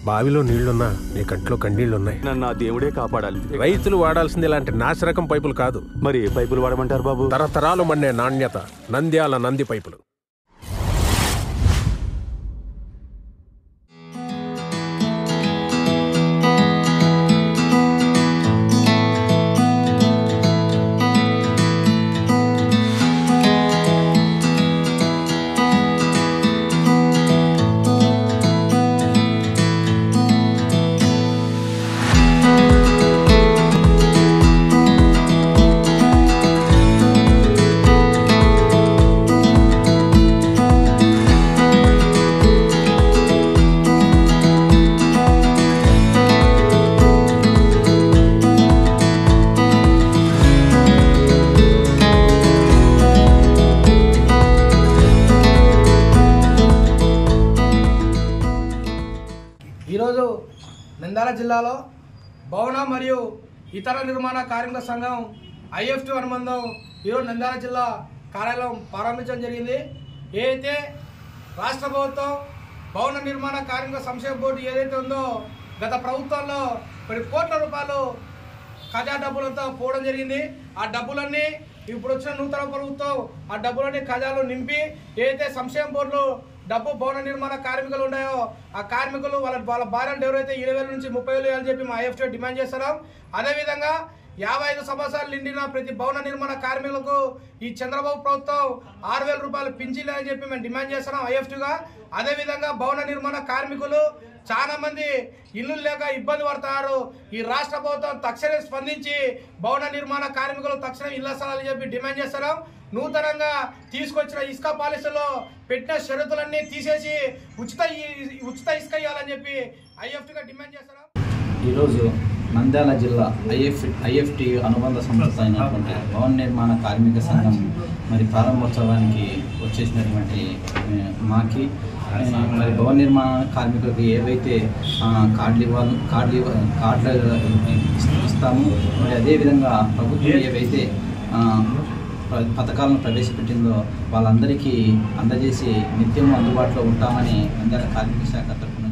బావిలో నీళ్లున్నా నీ కంట్లో కన్నీళ్లున్నాయి. నన్ను ఆ దేవుడే కాపాడాలి. రైతులు వాడాల్సింది ఇలాంటి నాసిరకం పైపులు కాదు. మరి ఏ పైపులు వాడమంటారు బాబు? తరతరాలు మన్నే నాణ్యత నంద్యాల నంది పైపులు. ఈరోజు నంద్యాల జిల్లాలో భవన మరియు ఇతర నిర్మాణ కార్మిక సంఘం IFT అనుబంధం ఈరోజు నంద్యాల జిల్లా కార్యాలయం ప్రారంభించడం జరిగింది. ఏదైతే రాష్ట్ర ప్రభుత్వం భవన నిర్మాణ కార్మిక సంక్షేమ బోర్డు ఏదైతే ఉందో గత ప్రభుత్వంలో కొన్ని కోట్ల రూపాయలు ఖజా డబ్బులతో పోవడం జరిగింది. ఆ డబ్బులన్నీ ఇప్పుడు వచ్చిన నూతన ప్రభుత్వం ఆ డబ్బులన్నీ ఖజాలో నింపి ఏదైతే సంక్షేమ బోర్డులో డబ్బు భవన నిర్మాణ కార్మికులు ఉన్నాయో ఆ కార్మికులు వాళ్ళ భార్యలు ఎవరైతే 20,000 నుంచి 30,000 అని చెప్పి మా IFT డిమాండ్ చేస్తున్నాం. అదేవిధంగా 55 సంవత్సరాలు నిండిన ప్రతి భవన నిర్మాణ కార్మికులకు ఈ చంద్రబాబు ప్రభుత్వం 6,000 రూపాయలు పింఛన్ అని చెప్పి మేము డిమాండ్ చేస్తున్నాం IFTగా. అదేవిధంగా భవన నిర్మాణ కార్మికులు చాలా మంది ఇల్లు లేక ఇబ్బంది పడుతున్నారు. ఈ రాష్ట్ర ప్రభుత్వం తక్షణమే స్పందించి భవన నిర్మాణ కార్మికులు తక్షణం ఇళ్ల స్థలాలు చెప్పి డిమాండ్ చేస్తున్నాం. నూతనంగా తీసుకొచ్చిన ఇసుక పాలసీలో పెట్టిన షరతులన్నీ తీసేసి ఉచిత ఇసుక ఇవ్వాలని చెప్పి IFTగా డిమాండ్ చేస్తున్నాం. ఈరోజు నంద్యాల జిల్లా IFT అనుబంధ సంస్థ అయినటువంటి భవన నిర్మాణ కార్మిక సంఘం మరి ప్రారంభోత్సవానికి వచ్చేసినటువంటి మాకి మరి భవన నిర్మాణ కార్మికులకు ఏవైతే కార్డులు ఇస్తాము, మరి అదేవిధంగా ప్రభుత్వం ఏవైతే పథకాలను ప్రవేశపెట్టిందో వాళ్ళందరికీ అందజేసి నిత్యము అందుబాటులో ఉంటామని నంద్యాల కార్మిక శాఖ తరఫున